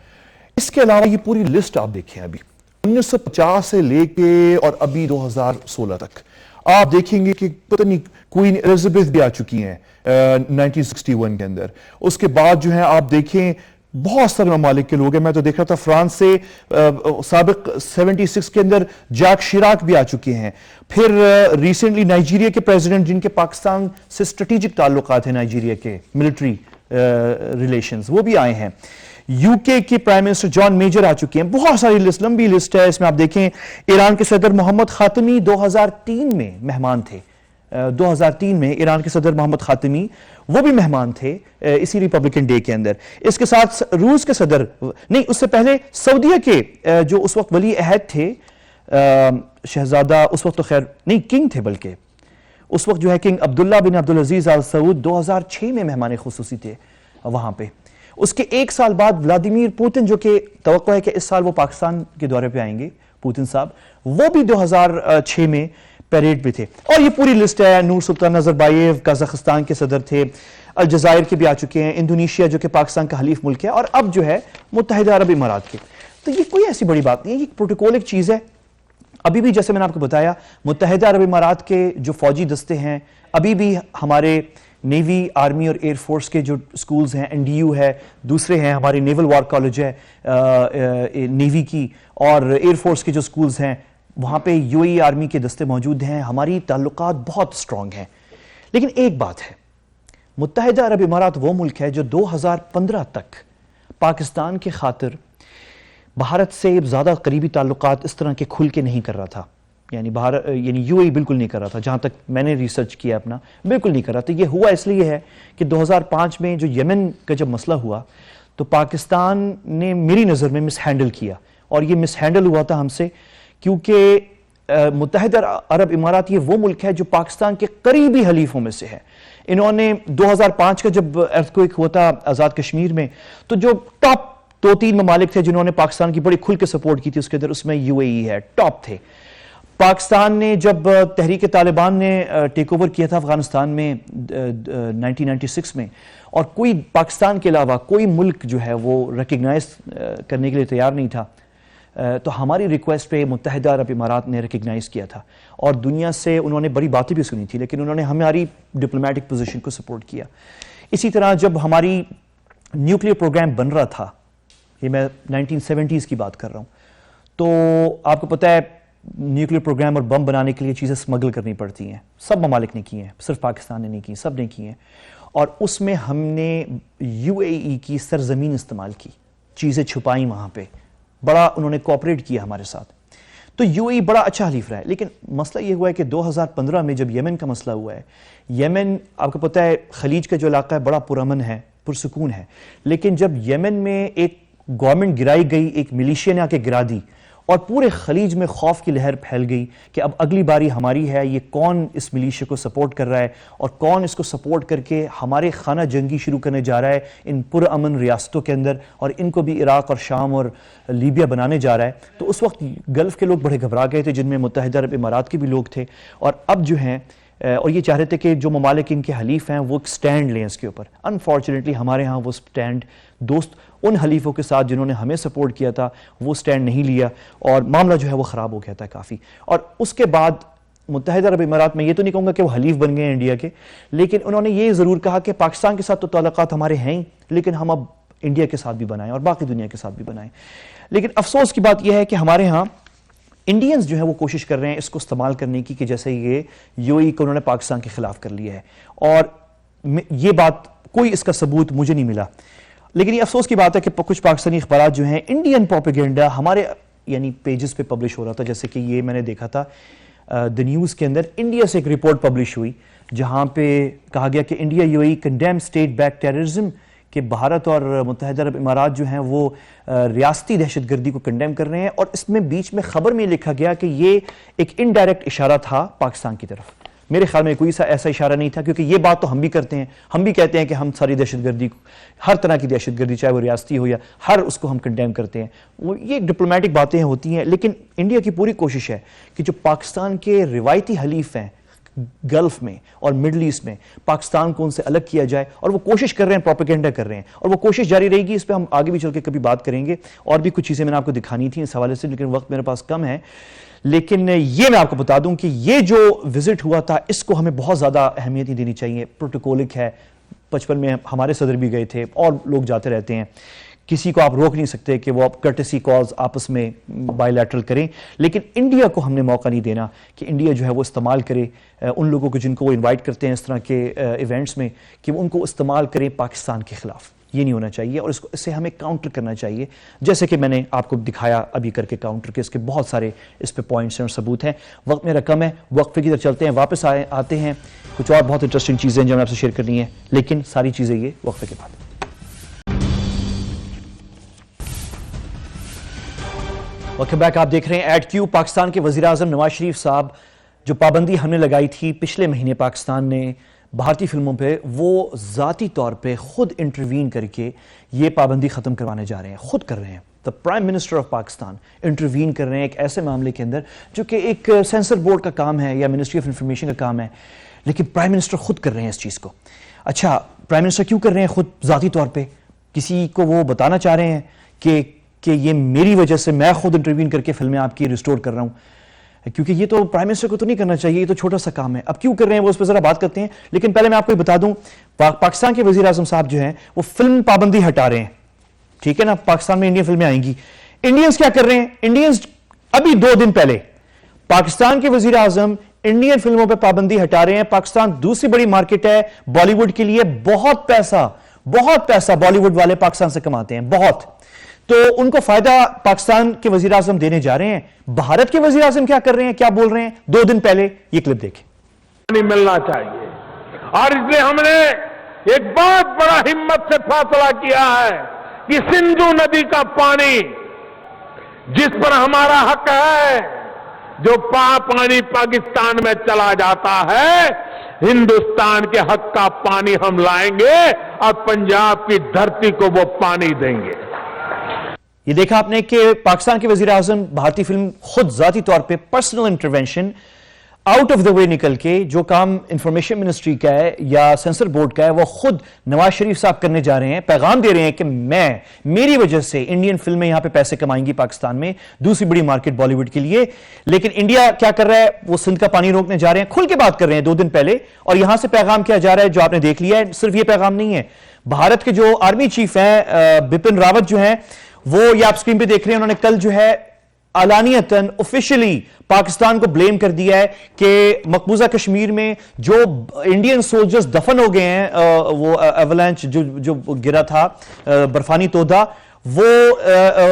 اس کے علاوہ یہ پوری لسٹ آپ دیکھیں, ابھی 1950 سے لے کے اور ابھی 2016 تک آپ دیکھیں گے کہ پتہ نہیں کوئین ایلزابتھ بھی آ چکی ہیں 1961 کے اندر. اس کے بعد جو ہے آپ دیکھیں بہت سارے ممالک کے لوگ ہیں. میں تو دیکھ رہا تھا فرانس سے سابق 76 کے اندر جیک شیراک بھی آ چکے ہیں. پھر ریسنٹلی نائجیریا کے پریزیڈنٹ جن کے پاکستان سے اسٹریٹجک تعلقات ہیں, نائجیریا کے ملٹری ریلیشنز, وہ بھی آئے ہیں. یو کے پرائم منسٹر جان میجر آ چکے ہیں. بہت ساری لسٹ, لمبی لسٹ ہے. اس میں آپ دیکھیں ایران کے صدر محمد خاتمی 2003 میں مہمان تھے. 2003 میں ایران کے صدر محمد خاتمی وہ بھی مہمان تھے اسی ریپبلکن ڈے کے اندر. اس کے ساتھ روس کے صدر نہیں, اس سے پہلے سعودیہ کے جو اس وقت ولی عہد تھے, شہزادہ اس وقت تو خیر نہیں کنگ تھے, بلکہ اس وقت جو ہے کنگ عبداللہ بن عبدالعزیز آل سعود 2006 میں مہمان خصوصی تھے وہاں پہ. اس کے ایک سال بعد ولادیمیر پوتن, جو کہ توقع ہے کہ اس سال وہ پاکستان کے دورے پہ آئیں گے, پوتن صاحب, وہ بھی 2006 میں پیریڈ پہ تھے. اور یہ پوری لسٹ ہے. نور سلطان نظربایف قازقستان کے صدر تھے, الجزائر کے بھی آ چکے ہیں, انڈونیشیا جو کہ پاکستان کا حلیف ملک ہے, اور اب جو ہے متحدہ عرب امارات کے. تو یہ کوئی ایسی بڑی بات نہیں ہے, یہ پروٹوکول ایک چیز ہے. ابھی بھی جیسے میں نے آپ کو بتایا متحدہ عرب امارات کے جو فوجی دستے ہیں, ابھی بھی ہمارے نیوی, آرمی اور ایئر فورس کے جو سکولز ہیں, NDU ہے, دوسرے ہیں ہماری نیول وار کالج ہے نیوی کی, اور ایئر فورس کے جو سکولز ہیں وہاں پہ UAE آرمی کے دستے موجود ہیں. ہماری تعلقات بہت سٹرونگ ہیں. لیکن ایک بات ہے, متحدہ عرب امارات وہ ملک ہے جو 2015 تک پاکستان کے خاطر بھارت سے زیادہ قریبی تعلقات اس طرح کے کھل کے نہیں کر رہا تھا. یعنی UAE بالکل نہیں کر رہا تھا, جہاں تک میں نے ریسرچ کیا اپنا, بالکل نہیں کر رہا تھا. یہ ہوا اس لیے ہے کہ 2005 میں جو یمن کا جب مسئلہ ہوا تو پاکستان نے میری نظر میں مس ہینڈل کیا, اور یہ مس ہینڈل ہوا تھا ہم سے کیونکہ متحدہ عرب امارات یہ وہ ملک ہے جو پاکستان کے قریبی حلیفوں میں سے ہے. انہوں نے 2005 کا جب ارتھکویک ہوا تھا آزاد کشمیر میں, تو جو ٹاپ 2-3 ممالک تھے جنہوں نے پاکستان کی بڑی کھل کے سپورٹ کی تھی, اس کے اندر اس میں UAE ہے, ٹاپ تھے. پاکستان نے جب تحریک طالبان نے ٹیک اوور کیا تھا افغانستان میں 1996 میں, اور کوئی پاکستان کے علاوہ کوئی ملک جو ہے وہ ریکگنائز کرنے کے لیے تیار نہیں تھا, تو ہماری ریکویسٹ پہ متحدہ عرب امارات نے ریکگنائز کیا تھا, اور دنیا سے انہوں نے بڑی باتیں بھی سنی تھی, لیکن انہوں نے ہماری ڈپلومیٹک پوزیشن کو سپورٹ کیا. اسی طرح جب ہماری نیوکلیئر پروگرام بن رہا تھا, یہ میں 1970s کی بات کر رہا ہوں, تو آپ کو پتہ ہے نیوکلیئر پروگرام اور بم بنانے کے لیے چیزیں سمگل کرنی پڑتی ہیں. سب ممالک نے کی ہیں, صرف پاکستان نے نہیں کی, سب نے کی ہیں. اور اس میں ہم نے UAE کی سرزمین استعمال کی, چیزیں چھپائیں وہاں پہ, بڑا انہوں نے کوآپریٹ کیا ہمارے ساتھ. تو UAE بڑا اچھا حلیف رہا ہے. لیکن مسئلہ یہ ہوا ہے کہ 2015 میں جب یمن کا مسئلہ ہوا ہے, یمن آپ کو پتہ ہے خلیج کا جو علاقہ ہے بڑا پرامن ہے, پرسکون ہے, لیکن جب یمن میں ایک گورنمنٹ گرائی گئی, ایک ملیشیا نے آ کے گرا دی, اور پورے خلیج میں خوف کی لہر پھیل گئی کہ اب اگلی باری ہماری ہے, یہ کون اس ملیشیا کو سپورٹ کر رہا ہے, اور کون اس کو سپورٹ کر کے ہمارے خانہ جنگی شروع کرنے جا رہا ہے ان پرامن ریاستوں کے اندر, اور ان کو بھی عراق اور شام اور لیبیا بنانے جا رہا ہے. تو اس وقت گلف کے لوگ بڑے گھبرا گئے تھے, جن میں متحدہ عرب امارات کے بھی لوگ تھے, اور اب جو ہیں اور یہ چاہ رہے تھے کہ جو ممالک ان کے حلیف ہیں وہ ایک سٹینڈ لیں اس کے اوپر. انفارچونیٹلی ہمارے ہاں وہ سٹینڈ دوست ان حلیفوں کے ساتھ جنہوں نے ہمیں سپورٹ کیا تھا وہ سٹینڈ نہیں لیا, اور معاملہ جو ہے وہ خراب ہو گیا تھا کافی. اور اس کے بعد متحدہ عرب امارات میں یہ تو نہیں کہوں گا کہ وہ حلیف بن گئے ہیں انڈیا کے, لیکن انہوں نے یہ ضرور کہا کہ پاکستان کے ساتھ تو تعلقات ہمارے ہیں ہی, لیکن ہم اب انڈیا کے ساتھ بھی بنائیں اور باقی دنیا کے ساتھ بھی بنائیں. لیکن افسوس کی بات یہ ہے کہ ہمارے ہاں انڈینز جو ہے وہ کوشش کر رہے ہیں اس کو استعمال کرنے کی, کہ جیسے یہ UAE کو انہوں نے پاکستان کے خلاف کر لیا ہے, اور یہ بات کوئی اس کا ثبوت مجھے نہیں ملا. لیکن یہ افسوس کی بات ہے کہ کچھ پاکستانی اخبارات جو ہیں انڈین پروپیگنڈا ہمارے یعنی پیجز پہ پبلش ہو رہا تھا. جیسے کہ یہ میں نے دیکھا تھا دی نیوز کے اندر, انڈیا سے ایک رپورٹ پبلش ہوئی جہاں پہ کہا گیا کہ India UAE condemn state back terrorism کہ بھارت اور متحدہ عرب امارات جو ہیں وہ ریاستی دہشت گردی کو کنڈیم کر رہے ہیں، اور اس میں بیچ میں خبر میں لکھا گیا کہ یہ ایک انڈائریکٹ اشارہ تھا پاکستان کی طرف۔ میرے خیال میں کوئی ایسا اشارہ نہیں تھا، کیونکہ یہ بات تو ہم بھی کرتے ہیں، ہم بھی کہتے ہیں کہ ہم ساری دہشت گردی، ہر طرح کی دہشت گردی چاہے وہ ریاستی ہو یا ہر اس کو ہم کنڈیم کرتے ہیں، یہ ڈپلومیٹک باتیں ہوتی ہیں۔ لیکن انڈیا کی پوری کوشش ہے کہ جو پاکستان کے روایتی حلیف ہیں گلف میں اور مڈل ایسٹ میں، پاکستان کو ان سے الگ کیا جائے، اور وہ کوشش کر رہے ہیں، پروپیگنڈا کر رہے ہیں، اور وہ کوشش جاری رہے گی۔ اس پہ ہم آگے بھی چل کے کبھی بات کریں گے، اور بھی کچھ چیزیں میں نے آپ کو دکھانی تھیں اس حوالے سے، لیکن وقت میرے پاس کم ہے۔ لیکن یہ میں آپ کو بتا دوں کہ یہ جو وزٹ ہوا تھا اس کو ہمیں بہت زیادہ اہمیت نہیں دینی چاہیے، پروٹوکولک ہے، 55 میں ہمارے صدر بھی گئے تھے اور لوگ جاتے رہتے ہیں، کسی کو آپ روک نہیں سکتے کہ وہ کرٹسی کالز آپس میں بائی لیٹرل کریں، لیکن انڈیا کو ہم نے موقع نہیں دینا کہ انڈیا جو ہے وہ استعمال کرے ان لوگوں کو جن کو وہ انوائٹ کرتے ہیں اس طرح کے ایونٹس میں، کہ وہ ان کو استعمال کریں پاکستان کے خلاف۔ یہ نہیں ہونا چاہیے، اور اس سے ہمیں کاؤنٹر کرنا چاہیے، جیسے کہ میں نے آپ کو دکھایا ابھی کر کے کاؤنٹر کے، اس کے بہت سارے اس پہ پوائنٹس ہیں اور ثبوت ہیں۔ وقت میرا کم ہے، وقفے کی طرف چلتے ہیں، واپس آتے ہیں، کچھ اور بہت انٹرسٹنگ چیزیں جو میں آپ سے شیئر کرنی ہیں، لیکن ساری چیزیں یہ وقفے کے بعد۔ ویلکم بیک، آپ دیکھ رہے ہیں ایٹ کیو۔ پاکستان کے وزیر اعظم نواز شریف صاحب جو پابندی ہم نے لگائی تھی پچھلے مہینے پاکستان نے بھارتی فلموں پہ، وہ ذاتی طور پہ خود انٹروین کر کے یہ پابندی ختم کروانے جا رہے ہیں، خود کر رہے ہیں۔ the prime minister of Pakistan intervene کر رہے ہیں ایک ایسے معاملے کے اندر جو کہ ایک سینسر بورڈ کا کام ہے یا منسٹری آف انفارمیشن کا کام ہے، لیکن پرائم منسٹر خود کر رہے ہیں اس چیز کو۔ اچھا، پرائم منسٹر کیوں کر رہے ہیں خود ذاتی طور پہ؟ کسی کو وہ بتانا چاہ رہے ہیں کہ یہ میری وجہ سے میں خود انٹروین کر کے فلمیں آپ کی ریسٹور کر رہا ہوں؟ کیونکہ یہ تو پرائم منسٹر کو تو نہیں کرنا چاہیے، یہ تو چھوٹا سا کام ہے۔ اب کیوں کر رہے ہیں وہ اس پہ ذرا بات کرتے ہیں، لیکن پہلے میں آپ کو بتا دوں پاکستان کے وزیر اعظم صاحب جو ہیں وہ فلم پابندی ہٹا رہے ہیں، ٹھیک ہے نا؟ پاکستان میں انڈین فلمیں آئیں گی۔ انڈینز کیا کر رہے ہیں؟ انڈینز ابھی 2 دن پہلے پاکستان کے وزیر اعظم انڈین فلموں پہ پابندی ہٹا رہے ہیں۔ پاکستان دوسری بڑی مارکیٹ ہے بالی ووڈ کے لیے، بہت پیسہ بالی ووڈ والے پاکستان سے کماتے ہیں، بہت، تو ان کو فائدہ پاکستان کے وزیر اعظم دینے جا رہے ہیں۔ بھارت کے وزیر اعظم کیا کر رہے ہیں، کیا بول رہے ہیں؟ 2 دن پہلے یہ کلپ دیکھیں۔ نہیں ملنا چاہیے، اور اس لیے ہم نے ایک بہت بڑا ہمت سے فیصلہ کیا ہے کہ سندھو ندی کا پانی جس پر ہمارا حق ہے، جو پانی پاکستان میں چلا جاتا ہے، ہندوستان کے حق کا پانی ہم لائیں گے اور پنجاب کی دھرتی کو وہ پانی دیں گے۔ یہ دیکھا آپ نے کہ پاکستان کے وزیر اعظم بھارتی فلم خود ذاتی طور پہ personal intervention out of the way نکل کے جو کام انفارمیشن منسٹری کا ہے یا سینسر بورڈ کا ہے وہ خود نواز شریف صاحب کرنے جا رہے ہیں، پیغام دے رہے ہیں کہ میری وجہ سے انڈین فلمیں یہاں پہ پیسے کمائیں گی پاکستان میں، دوسری بڑی مارکیٹ بالی ووڈ کے لیے۔ لیکن انڈیا کیا کر رہا ہے؟ وہ سندھ کا پانی روکنے جا رہے ہیں، کھل کے بات کر رہے ہیں 2 دن پہلے، اور یہاں سے پیغام کیا جا رہا ہے جو آپ نے دیکھ لیا ہے۔ صرف یہ پیغام نہیں ہے، بھارت کے جو آرمی چیف ہیں بپن راوت جو ہیں، وہ یہ آپ سکرین پہ دیکھ رہے ہیں، انہوں نے کل جو ہے علانیتاً آفیشیلی پاکستان کو بلیم کر دیا ہے کہ مقبوضہ کشمیر میں جو انڈین سولجرز دفن ہو گئے ہیں، وہ ایولانچ جو گرا تھا، برفانی تودہ، وہ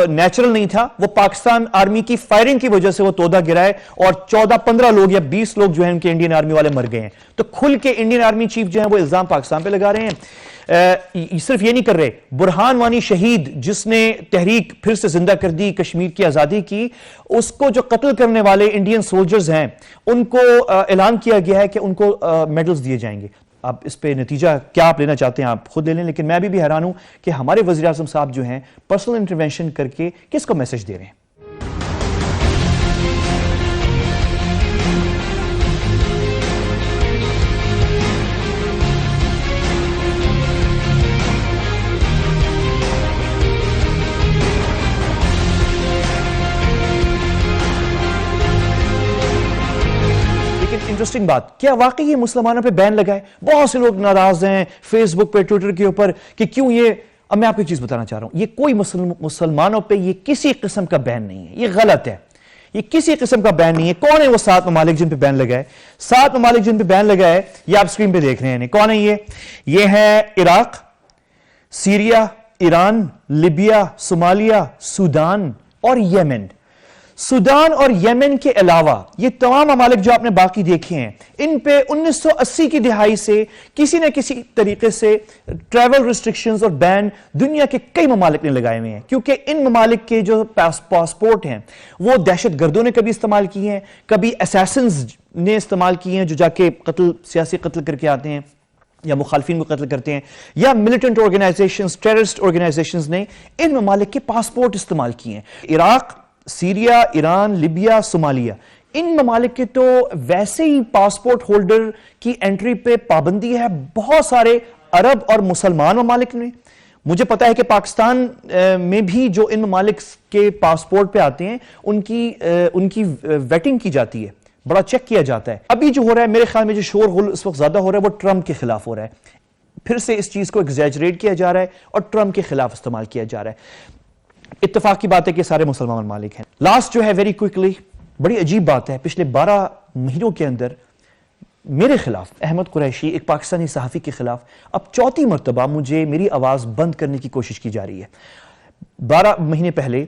نیچرل نہیں تھا، وہ پاکستان آرمی کی فائرنگ کی وجہ سے وہ تودہ گرا ہے، اور 14-15 لوگ یا 20 لوگ جو ہیں ان کے انڈین آرمی والے مر گئے ہیں۔ تو کھل کے انڈین آرمی چیف جو ہیں وہ الزام پاکستان پہ لگا رہے ہیں۔ صرف یہ نہیں کر رہے، برہان وانی شہید جس نے تحریک پھر سے زندہ کر دی، کشمیر کی آزادی کی، اس کو جو قتل کرنے والے انڈین سولجرز ہیں ان کو اعلان کیا گیا ہے کہ ان کو میڈلز دیے جائیں گے۔ اب اس پہ نتیجہ کیا آپ لینا چاہتے ہیں آپ خود لے لیں، لیکن میں بھی حیران ہوں کہ ہمارے وزیر اعظم صاحب جو ہیں پرسنل انٹروینشن کر کے کس کو میسج دے رہے ہیں۔ انٹرسٹنگ بات، کیا واقعی یہ مسلمانوں پہ بین لگا ہے؟ بہت سے لوگ ناراض ہیں فیس بک پہ، ٹویٹر کے اوپر کہ کیوں یہ، اب میں آپ کو ایک چیز بتانا چاہ رہا ہوں، یہ کوئی مسلمانوں پہ یہ کسی قسم کا بین نہیں ہے، یہ غلط ہے، یہ کسی قسم کا بین نہیں ہے۔ کون ہے وہ 7 ممالک جن پہ بین لگا ہے؟ 7 ممالک جن پہ بین لگا ہے یہ آپ سکرین پہ دیکھ رہے ہیں، کون ہے یہ ہے Iraq, Syria, Iran, Libya, Somalia, Sudan اور یمن۔ سودان اور یمن کے علاوہ یہ تمام ممالک جو آپ نے باقی دیکھے ہیں، ان پہ 1980 کی دہائی سے کسی نہ کسی طریقے سے ٹریول ریسٹرکشنز اور بین دنیا کے کئی ممالک نے لگائے ہوئے ہیں، کیونکہ ان ممالک کے جو پاسپورٹ ہیں وہ دہشت گردوں نے کبھی استعمال کیے ہیں، کبھی اسیسنز نے استعمال کیے ہیں جو جا کے سیاسی قتل کر کے آتے ہیں یا مخالفین کو قتل کرتے ہیں، یا ملیٹنٹ آرگنائزیشنز، ٹیررسٹ آرگنائزیشنز نے ان ممالک کے پاسپورٹ استعمال کیے ہیں۔ Iraq, Syria, Iran, Libya, Somalia, ان ممالک کے تو ویسے ہی پاسپورٹ ہولڈر کی انٹری پہ پابندی ہے۔ بہت سارے عرب اور مسلمان ممالک میں، مجھے پتا ہے کہ پاکستان میں بھی جو ان ممالک کے پاسپورٹ پہ آتے ہیں ان کی ویٹنگ کی جاتی ہے، بڑا چیک کیا جاتا ہے۔ ابھی جو ہو رہا ہے میرے خیال میں جو شور غل اس وقت زیادہ ہو رہا ہے وہ ٹرمپ کے خلاف ہو رہا ہے، پھر سے اس چیز کو ایگزیجریٹ کیا جا رہا ہے اور ٹرمپ کے خلاف استعمال کیا جا رہا ہے۔ اتفاق کی بات ہے کہ سارے مسلمان ممالک ہیں۔ لاسٹ جو ہے ویری کوئکلی، بڑی عجیب بات ہے، پچھلے 12 مہینوں کے اندر میرے خلاف، احمد قریشی، ایک پاکستانی صحافی کے خلاف اب چوتھی مرتبہ مجھے میری آواز بند کرنے کی کوشش کی جا رہی ہے۔ 12 مہینے پہلے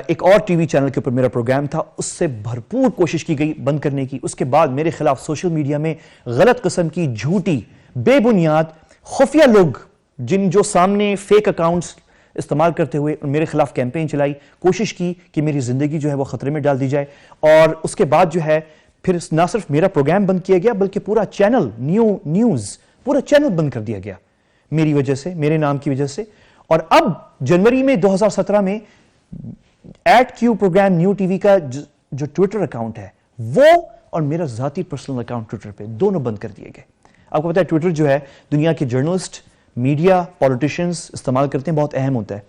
ایک اور ٹی وی چینل کے اوپر میرا پروگرام تھا، اس سے بھرپور کوشش کی گئی بند کرنے کی۔ اس کے بعد میرے خلاف سوشل میڈیا میں غلط قسم کی جھوٹی، بے بنیاد، خفیہ لوگ جو سامنے فیک اکاؤنٹس استعمال کرتے ہوئے میرے خلاف کیمپین چلائی، کوشش کی کہ میری زندگی جو ہے وہ خطرے میں ڈال دی جائے، اور اس کے بعد جو ہے پھر نہ صرف میرا پروگرام بند کیا گیا بلکہ پورا چینل نیوز پورا چینل بند کر دیا گیا میری وجہ سے، میرے نام کی وجہ سے۔ اور اب جنوری میں 2017 میں @Q پروگرام نیو ٹی وی کا جو ٹویٹر اکاؤنٹ ہے وہ اور میرا ذاتی پرسنل اکاؤنٹ ٹویٹر پہ دونوں بند کر دیے گئے۔ آپ کو پتا ہے ٹویٹر جو ہے دنیا کے جرنلسٹ، میڈیا، پولیٹیشینز استعمال کرتے ہیں، بہت اہم ہوتا ہے۔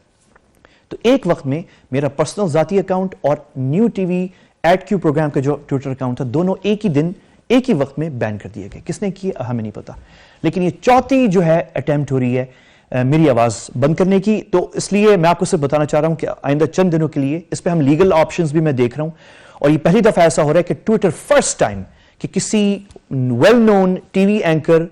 تو ایک وقت میں میرا پرسنل ذاتی اکاؤنٹ اور نیو ٹی وی @Q پروگرام کا جو ٹویٹر اکاؤنٹ تھا دونوں ایک ہی دن ایک ہی وقت میں بین کر دیے گئے۔ کس نے کی ہمیں نہیں پتا، لیکن یہ چوتھی جو ہے اٹیمپٹ ہو رہی ہے میری آواز بند کرنے کی۔ تو اس لیے میں آپ کو صرف بتانا چاہ رہا ہوں کہ آئندہ چند دنوں کے لیے اس پہ ہم لیگل آپشنز بھی میں دیکھ رہا ہوں، اور یہ پہلی دفعہ ایسا ہو رہا ہے کہ ٹویٹر فرسٹ ٹائم کہ کسی ویل نون ٹی وی اینکر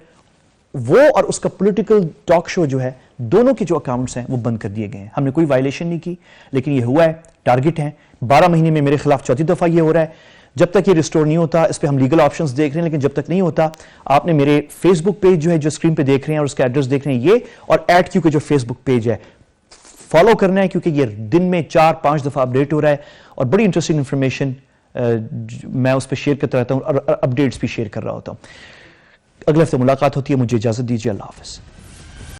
وہ اور اس کا پولیٹیکل ٹاک شو جو ہے دونوں کے جو اکاؤنٹس ہیں وہ بند کر دیے گئے ہیں۔ ہم نے کوئی وائلیشن نہیں کی، لیکن یہ ہوا ہے، ٹارگٹ ہے۔ 12 مہینے میں میرے خلاف چوتھی دفعہ یہ ہو رہا ہے۔ جب تک یہ ریسٹور نہیں ہوتا اس پہ ہم لیگل آپشنز دیکھ رہے ہیں، لیکن جب تک نہیں ہوتا آپ نے میرے فیس بک پیج جو ہے جو اسکرین پہ دیکھ رہے ہیں اور اس کا ایڈریس دیکھ رہے ہیں یہ، اور @Q کا جو فیس بک پیج ہے فالو کرنا ہے، کیونکہ یہ دن میں 4-5 دفعہ اپڈیٹ ہو رہا ہے اور بڑی انٹرسٹنگ انفارمیشن میں اس پہ شیئر کرتا رہتا ہوں اور اپڈیٹس بھی شیئر کر رہا ہوتا ہوں۔ اگلے ہفتے ملاقات ہوتی ہے، مجھے اجازت دیجیے، اللہ حافظ۔